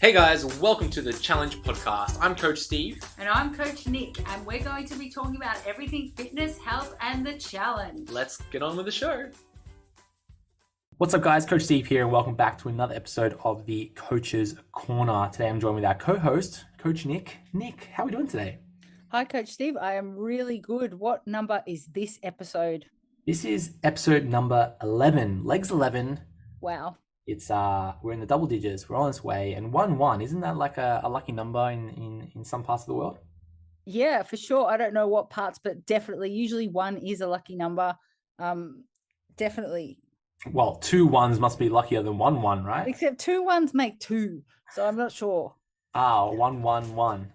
Hey guys, welcome to the Challenge Podcast. I'm Coach Steve. And I'm Coach Nick, and we're going to be talking about everything fitness, health, and the challenge. Let's get on with the show. What's up guys, Coach Steve here, and welcome back to another episode of the Coach's Corner. Today I'm joined with our co-host, Coach Nick. Nick, how are we doing today? Hi Coach Steve, I am really good. What number is this episode? This is episode number 11, legs 11. Wow. It's we're in the double digits, we're on this way, and 1-1, isn't that like a lucky number in some parts of the world? Yeah, for sure. I don't know what parts, but definitely, usually 1 is a lucky number. Definitely. Well, 2 1s must be luckier than 1-1, right? Except 2 1s make 2, so I'm not sure. 1-1-1.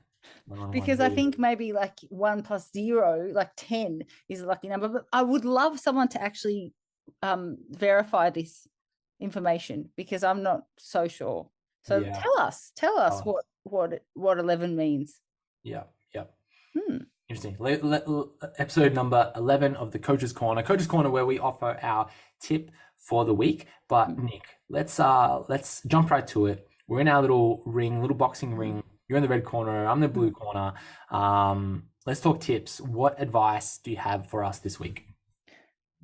Because I think maybe like 1 plus 0, like 10 is a lucky number. But I would love someone to actually verify this information, because I'm not so sure. So Yeah. tell us what 11 means. Yeah. Interesting. Episode number 11 of the Coach's Corner. Coach's Corner, where we offer our tip for the week. But Nick, let's jump right to it. We're in our little boxing ring. You're in the red corner. I'm in the blue corner. Let's talk tips. What advice do you have for us this week?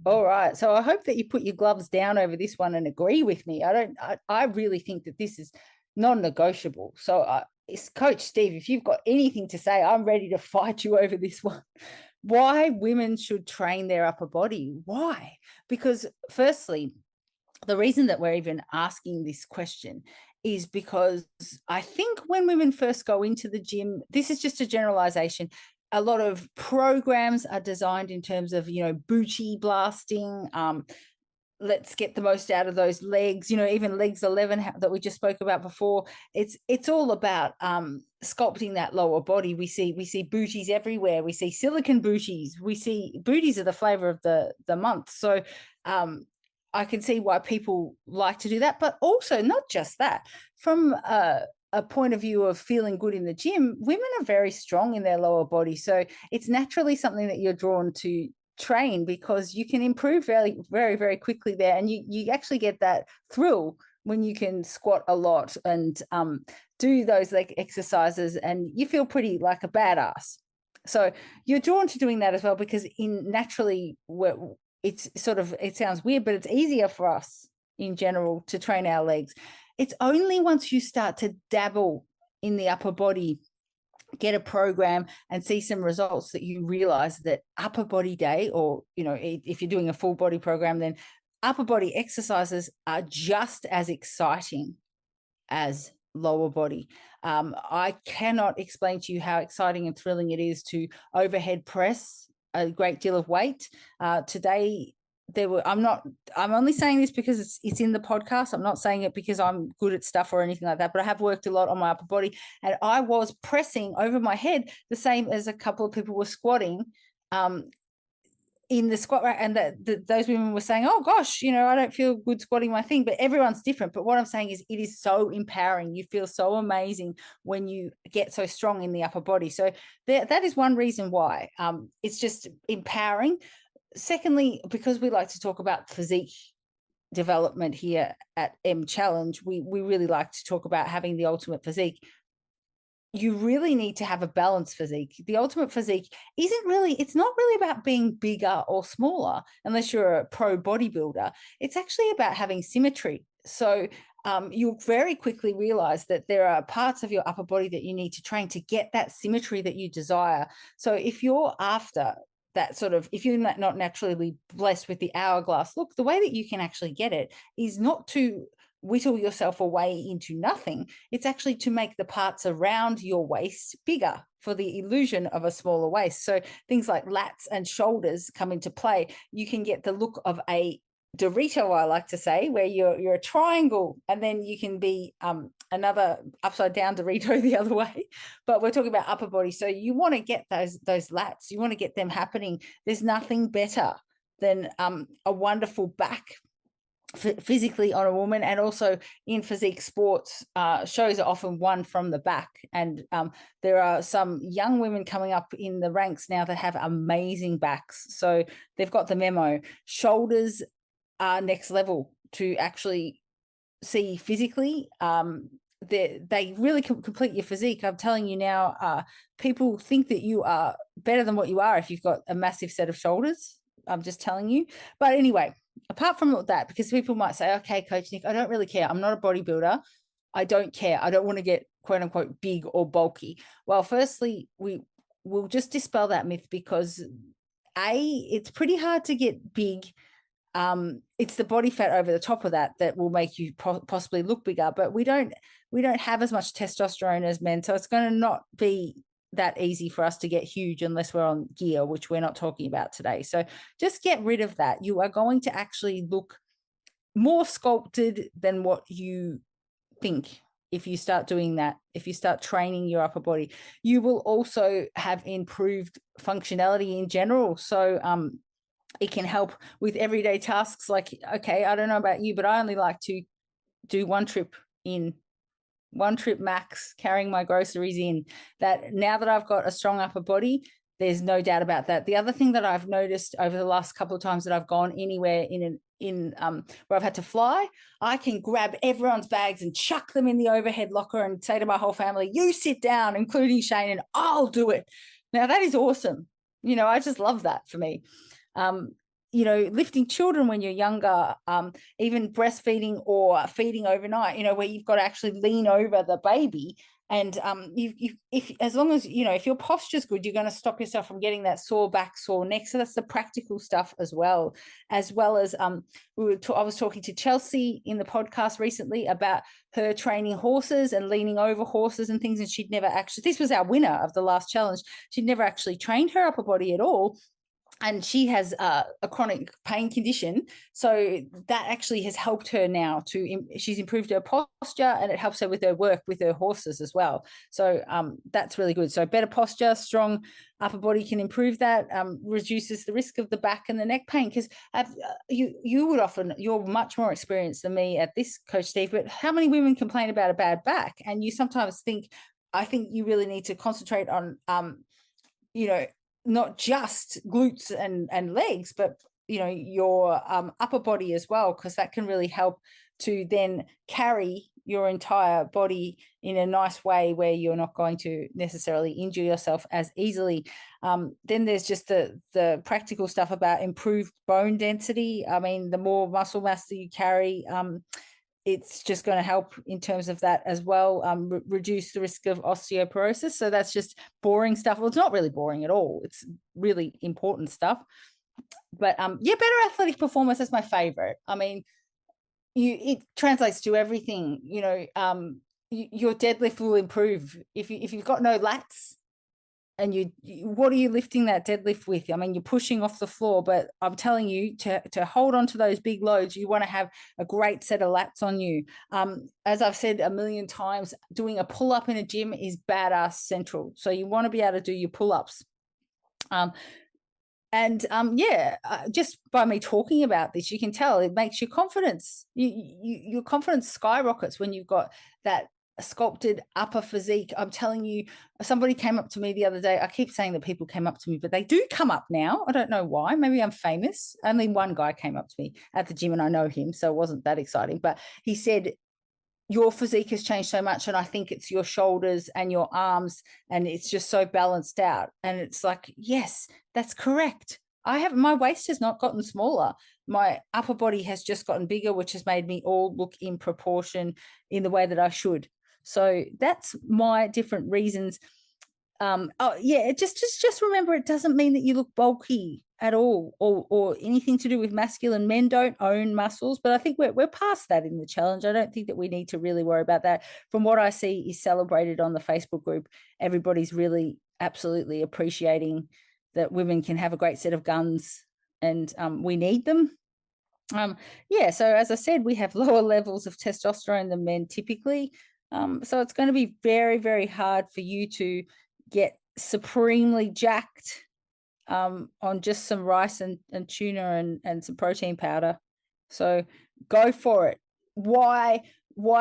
All right. So I hope that you put your gloves down over this one and agree with me. I really think that this is non-negotiable. So it's Coach Steve, if you've got anything to say, I'm ready to fight you over this one. Why women should train their upper body? Why? Because firstly, the reason that we're even asking this question is because I think when women first go into the gym, this is just a generalization, a lot of programs are designed in terms of, booty blasting. Let's get the most out of those legs, even legs 11 that we just spoke about before. It's all about sculpting that lower body. We see booties everywhere. We see silicone booties. We see booties are the flavor of the month. So I can see why people like to do that, but also not just that. From a point of view of feeling good in the gym, women are very strong in their lower body. So it's naturally something that you're drawn to train, because you can improve very, very, very quickly there. And you actually get that thrill when you can squat a lot and do those like exercises, and you feel pretty like a badass. So you're drawn to doing that as well, because naturally it sounds weird, but it's easier for us in general to train our legs. It's only once you start to dabble in the upper body, get a program and see some results, that you realize that upper body day, or, if you're doing a full body program, then upper body exercises are just as exciting as lower body. I cannot explain to you how exciting and thrilling it is to overhead press a great deal of weight. Today, I'm only saying this because it's in the podcast. I'm not saying it because I'm good at stuff or anything like that, but I have worked a lot on my upper body, and I was pressing over my head the same as a couple of people were squatting in the squat rack, and those women were saying, oh gosh, I don't feel good squatting my thing. But everyone's different. But what I'm saying is, it is so empowering. You feel so amazing when you get so strong in the upper body. So that is one reason why. It's just empowering. Secondly, because we like to talk about physique development here at M Challenge, we really like to talk about having the ultimate physique. You really need to have a balanced physique. The ultimate physique it's not really about being bigger or smaller, unless you're a pro bodybuilder. It's actually about having symmetry. So you'll very quickly realize that there are parts of your upper body that you need to train to get that symmetry that you desire. So if you're after that if you're not naturally blessed with the hourglass look, the way that you can actually get it is not to whittle yourself away into nothing. It's actually to make the parts around your waist bigger for the illusion of a smaller waist. So things like lats and shoulders come into play. You can get the look of a Dorito, I like to say, where you're a triangle, and then you can be another upside down Dorito the other way. But we're talking about upper body, so you want to get those lats. You want to get them happening. There's nothing better than a wonderful back physically on a woman, and also in physique sports, shows are often won from the back. And there are some young women coming up in the ranks now that have amazing backs. So they've got the memo. Shoulders are next level to actually see physically. they really complete your physique. I'm telling you now, people think that you are better than what you are if you've got a massive set of shoulders. I'm just telling you. But anyway, apart from that, because people might say, okay, Coach Nick, I don't really care. I'm not a bodybuilder. I don't care. I don't want to get quote unquote big or bulky. Well, firstly, we'll just dispel that myth, because it's pretty hard to get big. It's the body fat over the top of that will make you possibly look bigger, but we don't have as much testosterone as men, so it's going to not be that easy for us to get huge unless we're on gear, which we're not talking about today. So just get rid of that. You are going to actually look more sculpted than what you think if you start doing that. If you start training your upper body, you will also have improved functionality in general. So it can help with everyday tasks. Like, okay, I don't know about you, but I only like to do one trip max, carrying my groceries in. That now that I've got a strong upper body, there's no doubt about that. The other thing that I've noticed over the last couple of times that I've gone anywhere where I've had to fly, I can grab everyone's bags and chuck them in the overhead locker and say to my whole family, you sit down, including Shane, and I'll do it. Now that is awesome. I just love that for me. Lifting children when you're younger, even breastfeeding or feeding overnight, where you've got to actually lean over the baby. And as long as, if your posture's good, you're going to stop yourself from getting that sore back, sore neck. So that's the practical stuff as well as I was talking to Chelsea in the podcast recently about her training horses and leaning over horses and things. And she'd never actually, this was our winner of the last challenge, she'd never actually trained her upper body at all. And she has a chronic pain condition. So that actually has helped her now she's improved her posture, and it helps her with her work with her horses as well. So that's really good. So better posture, strong upper body can improve that, reduces the risk of the back and the neck pain. Because you're much more experienced than me at this, Coach Steve, but how many women complain about a bad back? And you sometimes I think you really need to concentrate on, not just glutes and legs, but your upper body as well, because that can really help to then carry your entire body in a nice way where you're not going to necessarily injure yourself as easily. Then there's just the practical stuff about improved bone density. I mean, the more muscle mass that you carry, it's just going to help in terms of that as well, reduce the risk of osteoporosis. So that's just boring stuff. Well, it's not really boring at all. It's really important stuff. But better athletic performance is my favorite. I mean, it translates to everything. Your deadlift will improve if you've got no lats. And what are you lifting that deadlift with? I mean, you're pushing off the floor, but I'm telling you to hold on to those big loads, you want to have a great set of lats on you. As I've said a million times, doing a pull-up in a gym is badass central. So you want to be able to do your pull-ups. Just by me talking about this, you can tell it makes your confidence. Your confidence skyrockets when you've got that sculpted upper physique. I'm telling you, somebody came up to me the other day. I keep saying that people came up to me, but they do come up now. I don't know why. Maybe I'm famous. Only one guy came up to me at the gym and I know him, so it wasn't that exciting. But he said, your physique has changed so much, and I think it's your shoulders and your arms, and it's just so balanced out. And it's like, yes, that's correct. My waist has not gotten smaller. My upper body has just gotten bigger, which has made me all look in proportion in the way that I should. So that's my different reasons. Just remember, it doesn't mean that you look bulky at all, or anything to do with masculine. Men don't own muscles, but I think we're past that in the challenge. I don't think that we need to really worry about that. From what I see is celebrated on the Facebook group, everybody's really absolutely appreciating that women can have a great set of guns, and we need them. So as I said, we have lower levels of testosterone than men typically. So it's going to be very, very hard for you to get supremely jacked on just some rice and tuna and some protein powder. So go for it. Why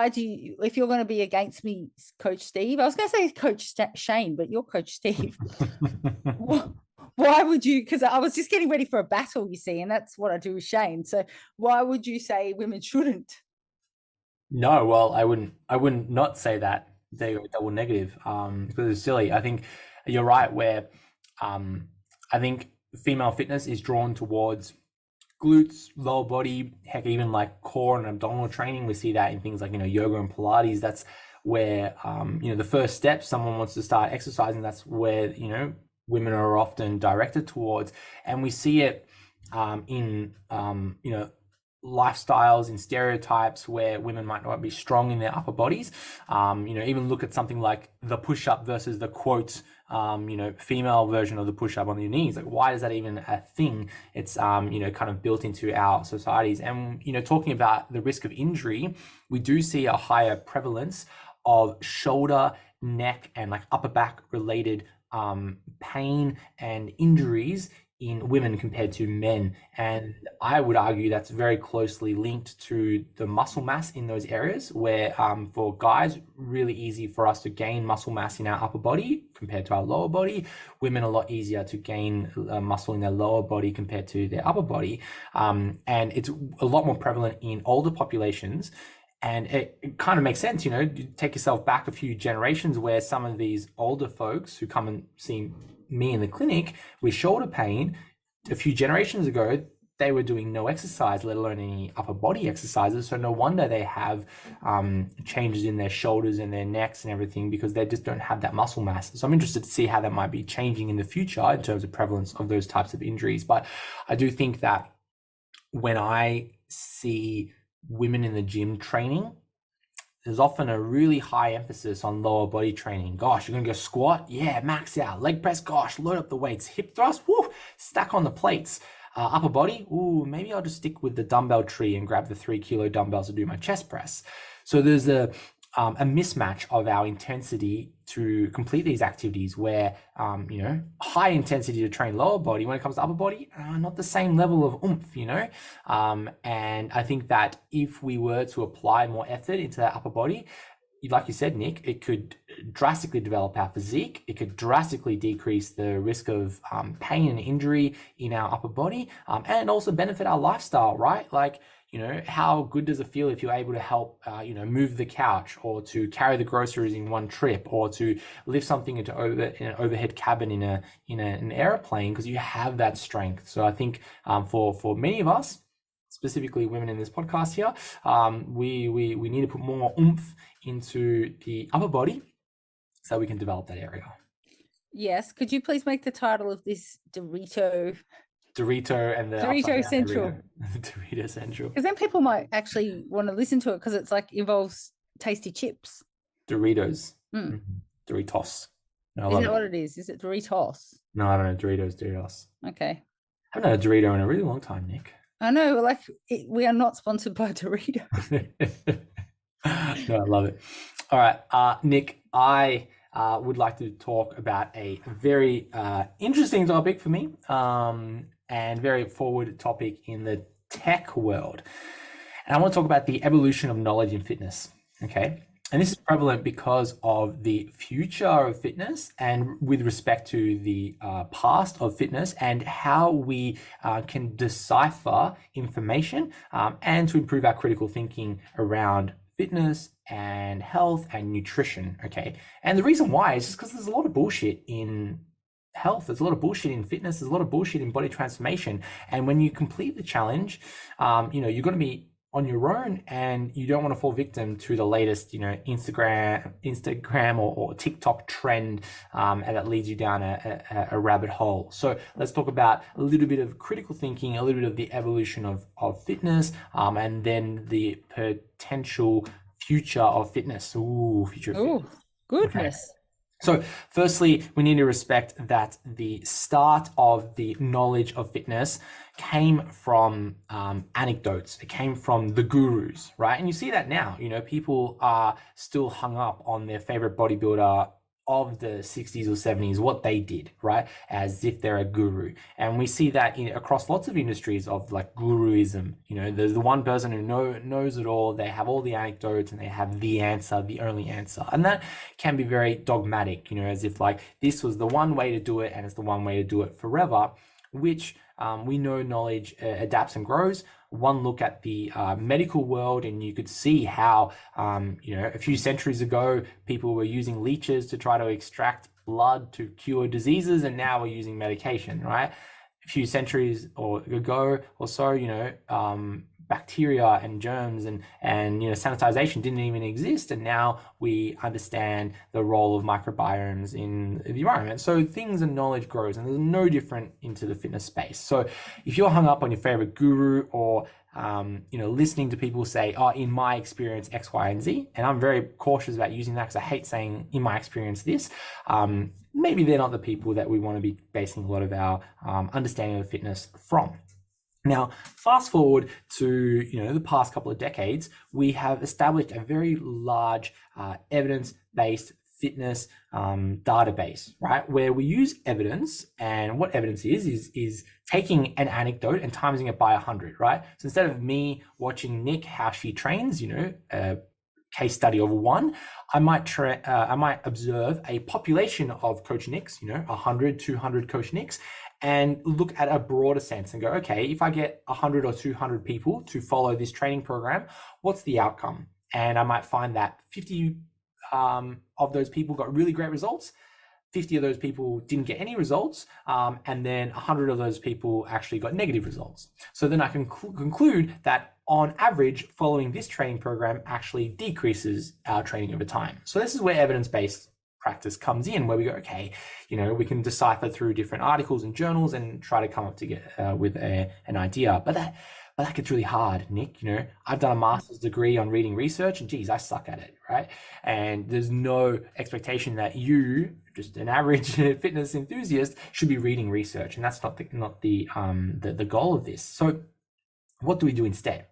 do you, if you're going to be against me, Coach Steve, I was going to say Coach Shane, but you're Coach Steve. Why would you, because I was just getting ready for a battle, you see, and that's what I do with Shane. So why would you say women shouldn't? No, well, I wouldn't not say that. They go double negative, because it's silly. I think you're right where, I think female fitness is drawn towards glutes, lower body, heck, even like core and abdominal training. We see that in things like, yoga and Pilates. That's where, the first step someone wants to start exercising, that's where, women are often directed towards. And we see it in, lifestyles, in stereotypes where women might not be strong in their upper bodies. Even look at something like the push-up versus the quote, female version of the push-up on your knees. Like, why is that even a thing? It's, kind of built into our societies. And, talking about the risk of injury, we do see a higher prevalence of shoulder, neck, and like upper back related pain and injuries in women compared to men. And I would argue that's very closely linked to the muscle mass in those areas where, for guys, really easy for us to gain muscle mass in our upper body compared to our lower body. Women, a lot easier to gain muscle in their lower body compared to their upper body. And it's a lot more prevalent in older populations. And it kind of makes sense, you take yourself back a few generations where some of these older folks who come and see me in the clinic with shoulder pain, a few generations ago, they were doing no exercise, let alone any upper body exercises. So no wonder they have changes in their shoulders and their necks and everything, because they just don't have that muscle mass. So I'm interested to see how that might be changing in the future in terms of prevalence of those types of injuries. But I do think that when I see women in the gym training, there's often a really high emphasis on lower body training. Gosh, you're gonna go squat? Yeah, max out. Leg press? Gosh, load up the weights. Hip thrust? Woo, stack on the plates. Upper body? Ooh, maybe I'll just stick with the dumbbell tree and grab the 3-kilo dumbbells to do my chest press. So there's a mismatch of our intensity to complete these activities where, high intensity to train lower body. When it comes to upper body, not the same level of oomph, and I think that if we were to apply more effort into that upper body, like you said, Nick, it could drastically develop our physique. It could drastically decrease the risk of pain and injury in our upper body, and also benefit our lifestyle, right? Like, how good does it feel if you're able to help, move the couch, or to carry the groceries in one trip, or to lift something in an overhead cabin in an airplane, because you have that strength. So I think for many of us, specifically women in this podcast here, we need to put more oomph into the upper body so we can develop that area. Yes. Could you please make the title of this Dorito and the Dorito Central? Dorito Central. Because then people might actually want to listen to it, because it's like involves tasty chips. Doritos. Doritos. No, is that what it is? Is it Doritos? No, I don't know. Doritos. Okay. I haven't had a Dorito in a really long time, Nick. I know. We are not sponsored by Doritos. No, I love it. All right, Nick, I would like to talk about a very interesting topic for me, and very forward topic in the tech world. And I want to talk about the evolution of knowledge in fitness. Okay. And this is prevalent because of the future of fitness, and with respect to the past of fitness, and how we can decipher information, and to improve our critical thinking around fitness and health and nutrition. Okay. And the reason why is just because there's a lot of bullshit in health. There's a lot of bullshit in fitness. There's a lot of bullshit in body transformation. And when you complete the challenge, you're going to be on your own, and you don't want to fall victim to the latest, Instagram or TikTok trend, and that leads you down a rabbit hole. So let's talk about a little bit of critical thinking, a little bit of the evolution of fitness, and then the potential future of fitness. Future of fitness. Goodness. Okay. So firstly, we need to respect that the start of the knowledge of fitness came from anecdotes. It came from the gurus, right? And you see that now, people are still hung up on their favorite bodybuilder of the 60s or 70s, what they did, right? As if they're a guru. And we see that across lots of industries of like guruism. There's the one person who knows it all. They have all the anecdotes and they have the answer, the only answer. And that can be very dogmatic, as if like this was the one way to do it and it's the one way to do it forever, which we know knowledge adapts and grows. one look at the medical world, and you could see how, a few centuries ago, people were using leeches to try to extract blood to cure diseases, and now we're using medication, right? A few centuries ago or so, bacteria and germs and sanitization didn't even exist, and now we understand the role of microbiomes in the environment. So things and knowledge grows, and there's no different into the fitness space. So if you're hung up on your favorite guru, or listening to people say, oh, in my experience X, Y, and Z, and I'm very cautious about using that because I hate saying in my experience this, maybe they're not the people that we want to be basing a lot of our understanding of fitness from. Now, fast forward to the past couple of decades, we have established a very large evidence-based fitness database, right? Where we use evidence, and what evidence is taking an anecdote and timesing it by 100, right? So instead of me watching Nick how she trains, a case study of 1, I might observe a population of Coach Nicks, 100, 200 Coach Nicks, and look at a broader sense and go, okay, if I get 100 or 200 people to follow this training program, what's the outcome? And I might find that 50 of those people got really great results, 50 of those people didn't get any results, and then 100 of those people actually got negative results. So then I can conclude that on average, following this training program actually decreases our training over time. So this is where evidence-based practice comes in, where we go, okay, we can decipher through different articles and journals and try to come up with an idea. But that gets really hard, Nick. I've done a master's degree on reading research, and geez, I suck at it, right? And there's no expectation that you, just an average fitness enthusiast, should be reading research, and that's not the goal of this. So what do we do instead?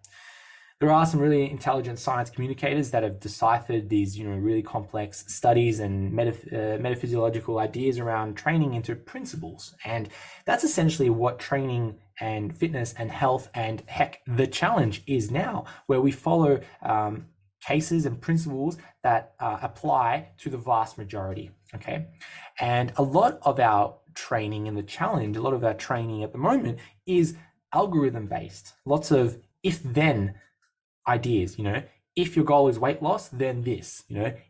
There are some really intelligent science communicators that have deciphered these, really complex studies and metaphysiological ideas around training into principles. And that's essentially what training and fitness and health and heck, the challenge is now, where we follow cases and principles that apply to the vast majority, okay? And a lot of our training in the challenge, a lot of our training at the moment is algorithm-based, lots of if-then ideas. If your goal is weight loss, then this.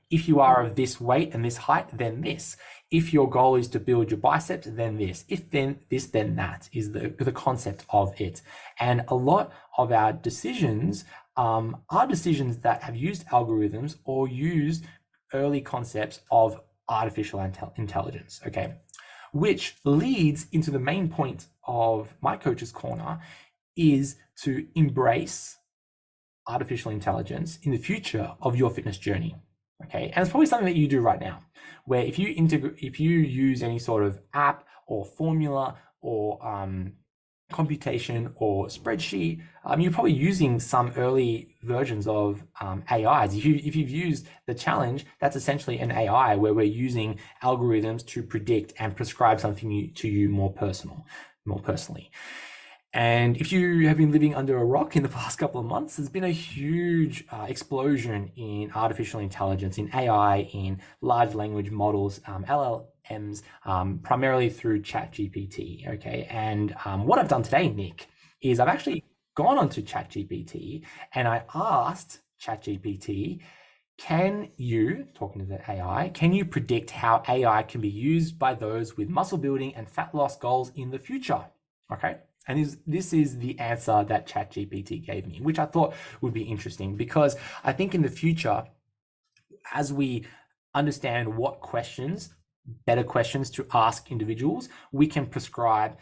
If you are of this weight and this height, then this. If your goal is to build your biceps, then this. If then this, then that is the concept of it. And a lot of our decisions are decisions that have used algorithms or used early concepts of artificial intelligence, okay? Which leads into the main point of my Coach's Corner, is to embrace artificial intelligence in the future of your fitness journey, okay? And it's probably something that you do right now, where if you use any sort of app or formula or computation or spreadsheet, you're probably using some early versions of AIs. If you've used the challenge, that's essentially an AI where we're using algorithms to predict and prescribe something to you more personally. And if you have been living under a rock in the past couple of months, there's been a huge explosion in artificial intelligence, in AI, in large language models, LLMs, primarily through ChatGPT, okay? And what I've done today, Nick, is I've actually gone onto ChatGPT and I asked ChatGPT, can you, talking to the AI, can you predict how AI can be used by those with muscle building and fat loss goals in the future, okay? And this is the answer that ChatGPT gave me, which I thought would be interesting, because I think in the future, as we understand what better questions to ask individuals, we can prescribe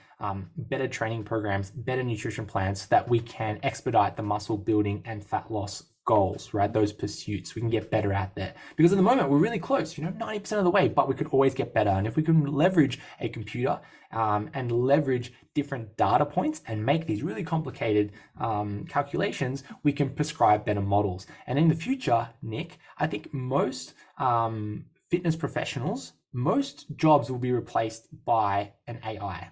better training programs, better nutrition plans, so that we can expedite the muscle building and fat loss goals, right? Those pursuits, we can get better at that. Because at the moment, we're really close, 90% of the way, but we could always get better. And if we can leverage a computer and leverage different data points and make these really complicated calculations, we can prescribe better models. And in the future, Nick, I think most fitness professionals, most jobs will be replaced by an AI.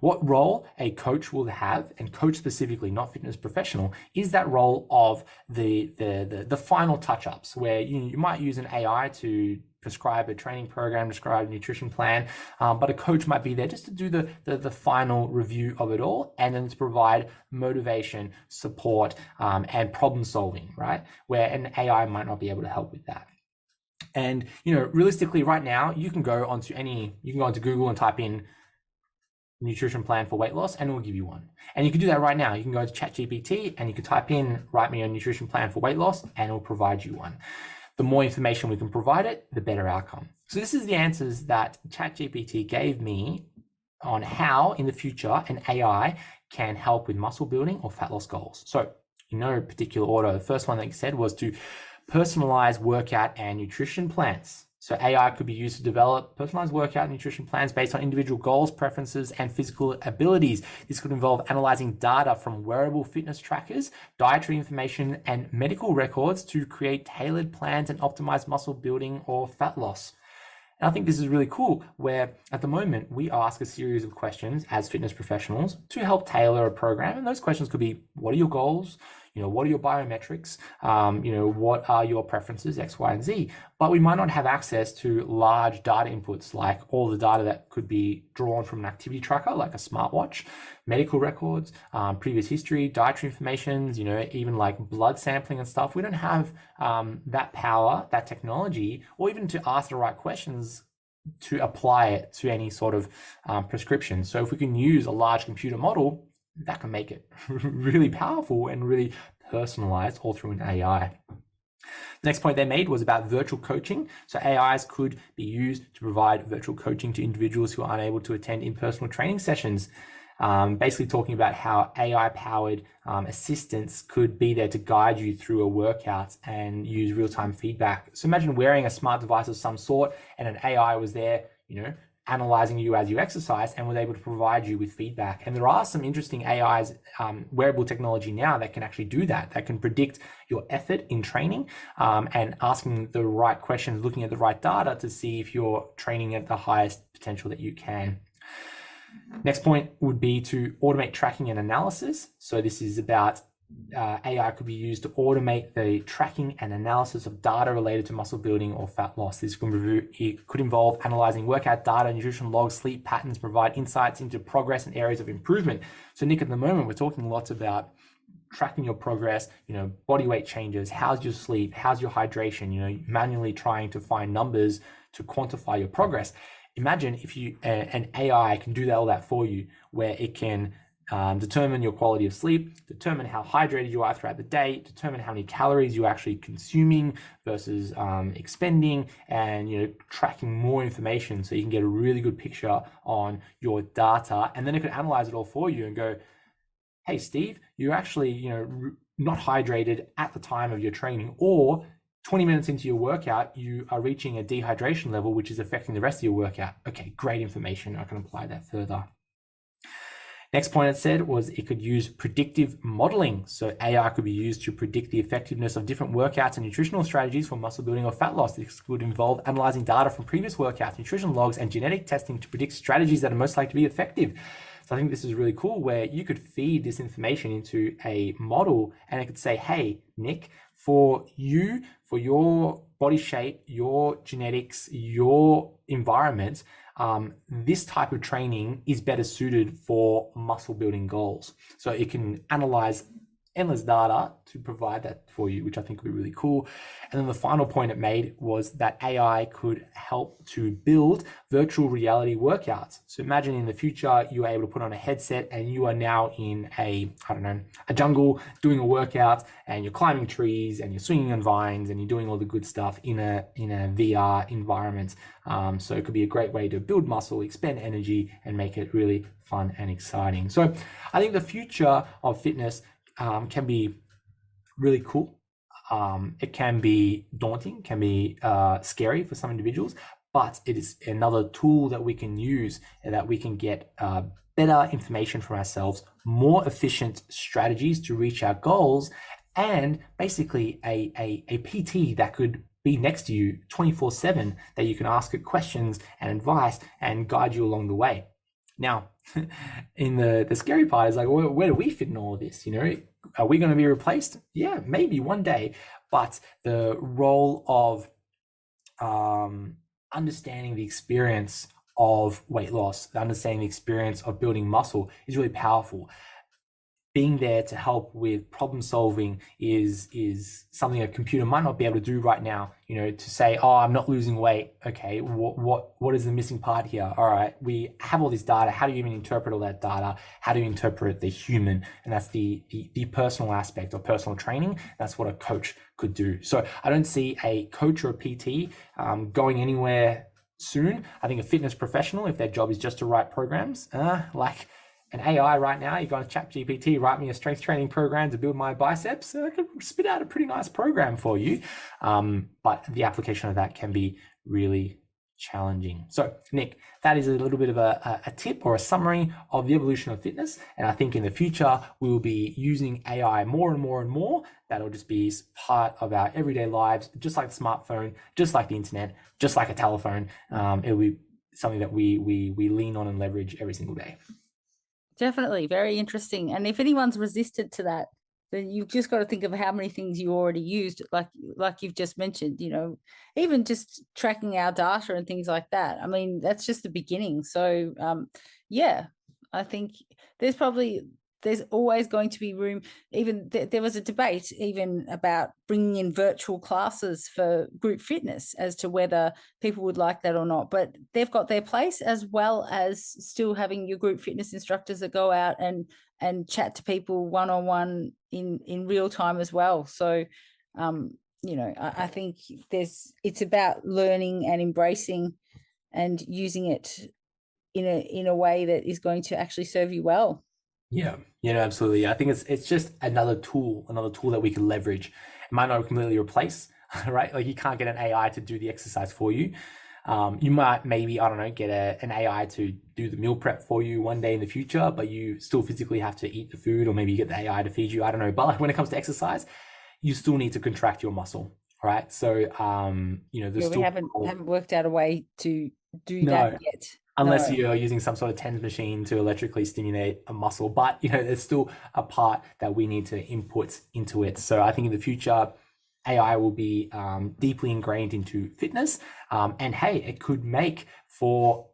What role a coach will have, and coach specifically, not fitness professional, is that role of the final touch-ups, where you might use an AI to prescribe a training program, prescribe a nutrition plan, but a coach might be there just to do the final review of it all, and then to provide motivation, support, and problem solving, right? Where an AI might not be able to help with that. And realistically, right now, you can go onto Google and type in nutrition plan for weight loss, and it will give you one. And you can do that right now. You can go to ChatGPT and you can type in, write me a nutrition plan for weight loss, and it will provide you one. The more information we can provide it, the better outcome. So this is the answers that ChatGPT gave me on how in the future an AI can help with muscle building or fat loss goals. So in no particular order, the first one that you said was to personalize workout and nutrition plans. So AI could be used to develop personalized workout and nutrition plans based on individual goals, preferences, and physical abilities. This could involve analyzing data from wearable fitness trackers, dietary information, and medical records to create tailored plans and optimize muscle building or fat loss. And I think this is really cool, where at the moment we ask a series of questions as fitness professionals to help tailor a program. And those questions could be, what are your goals? What are your biometrics? What are your preferences, X, Y, and Z? But we might not have access to large data inputs, like all the data that could be drawn from an activity tracker, like a smartwatch, medical records, previous history, dietary information, even like blood sampling and stuff. We don't have that power, that technology, or even to ask the right questions to apply it to any sort of prescription. So if we can use a large computer model, that can make it really powerful and really personalized all through an AI. The next point they made was about virtual coaching. So AIs could be used to provide virtual coaching to individuals who are unable to attend in-person training sessions. Basically talking about how AI-powered assistants could be there to guide you through a workout and use real-time feedback. So imagine wearing a smart device of some sort, and an AI was there, analyzing you as you exercise, and was able to provide you with feedback. And there are some interesting AIs, wearable technology now that can actually do that, that can predict your effort in training, and asking the right questions, looking at the right data to see if you're training at the highest potential that you can. Next point would be to automate tracking and analysis. So this is about AI could be used to automate the tracking and analysis of data related to muscle building or fat loss. This could involve analyzing workout data, nutrition logs, sleep patterns, provide insights into progress and areas of improvement. So Nick, at the moment, we're talking lots about tracking your progress, body weight changes, how's your sleep, how's your hydration, manually trying to find numbers to quantify your progress. Imagine if an AI can do all that for you, where it can determine your quality of sleep, determine how hydrated you are throughout the day, determine how many calories you're actually consuming versus expending, and tracking more information so you can get a really good picture on your data. And then it could analyze it all for you and go, hey, Steve, you're actually not hydrated at the time of your training, or 20 minutes into your workout, you are reaching a dehydration level, which is affecting the rest of your workout. Okay, great information. I can apply that further. Next point it said was it could use predictive modeling. So AI could be used to predict the effectiveness of different workouts and nutritional strategies for muscle building or fat loss. This would involve analyzing data from previous workouts, nutrition logs, and genetic testing to predict strategies that are most likely to be effective. So I think this is really cool, where you could feed this information into a model and it could say, hey, Nick, for you, for your body shape, your genetics, your environment, this type of training is better suited for muscle building goals. So it can analyze endless data to provide that for you, which I think would be really cool. And then the final point it made was that AI could help to build virtual reality workouts. So imagine in the future, you are able to put on a headset and you are now in a jungle doing a workout, and you're climbing trees and you're swinging on vines and you're doing all the good stuff in a VR environment. So it could be a great way to build muscle, expend energy, and make it really fun and exciting. So I think the future of fitness can be really cool. It can be daunting, can be scary for some individuals, but it is another tool that we can use and that we can get better information from ourselves, more efficient strategies to reach our goals, and basically a PT that could be next to you 24/7, that you can ask it questions and advice and guide you along the way. Now, in the scary part is like, where do we fit in all of this? You know, are we going to be replaced? Yeah, maybe one day. But the role of understanding the experience of weight loss, understanding the experience of building muscle is really powerful. Being there to help with problem solving is something a computer might not be able to do right now. You know, to say, oh, I'm not losing weight. Okay, what is the missing part here? All right, we have all this data. How do you even interpret all that data? How do you interpret the human? And that's the personal aspect of personal training. That's what a coach could do. So I don't see a coach or a PT going anywhere soon. I think a fitness professional, if their job is just to write programs, like an AI right now, you're going to ChatGPT, write me a strength training program to build my biceps. I could spit out a pretty nice program for you. But the application of that can be really challenging. So Nick, that is a little bit of a tip or a summary of the evolution of fitness. And I think in the future, we will be using AI more and more and more. That'll just be part of our everyday lives, just like the smartphone, just like the internet, just like a telephone. It'll be something that we lean on and leverage every single day. Definitely very interesting. And if anyone's resistant to that, then you've just got to think of how many things you already used, like you've just mentioned, you know, even just tracking our data and things like that. I mean, that's just the beginning. So yeah, I think there's always going to be room. Even there was a debate even about bringing in virtual classes for group fitness as to whether people would like that or not. But they've got their place, as well as still having your group fitness instructors that go out and chat to people one-on-one in real time as well. So, you know, I think it's about learning and embracing and using it in a way that is going to actually serve you well. Yeah, absolutely. I think it's just another tool that we can leverage. It might not completely replace, right? Like you can't get an AI to do the exercise for you. You might maybe, I don't know, get an AI to do the meal prep for you one day in the future, but you still physically have to eat the food, or maybe you get the AI to feed you. I don't know. But like when it comes to exercise, you still need to contract your muscle, right? So, you know, we haven't worked out a way to do that yet. Unless you're using some sort of TENS machine to electrically stimulate a muscle. But, you know, there's still a part that we need to input into it. So I think in the future, AI will be deeply ingrained into fitness. And hey, it could make for,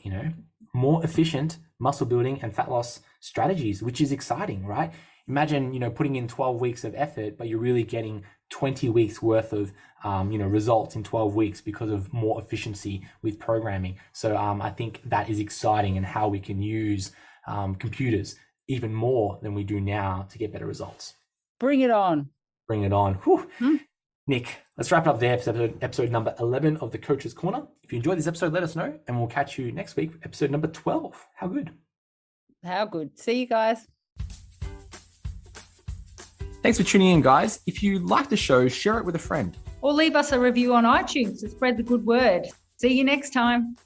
you know, more efficient muscle building and fat loss strategies, which is exciting, right? Imagine, you know, putting in 12 weeks of effort, but you're really getting 20 weeks worth of, you know, results in 12 weeks because of more efficiency with programming. So I think that is exciting, and how we can use computers even more than we do now to get better results. Bring it on. Bring it on. Whew. Nick, let's wrap it up there. Episode number 11 of the Coach's Corner. If you enjoyed this episode, let us know, and we'll catch you next week, episode number 12. How good? How good. See you guys. Thanks for tuning in, guys. If you like the show, share it with a friend. Or leave us a review on iTunes to spread the good word. See you next time.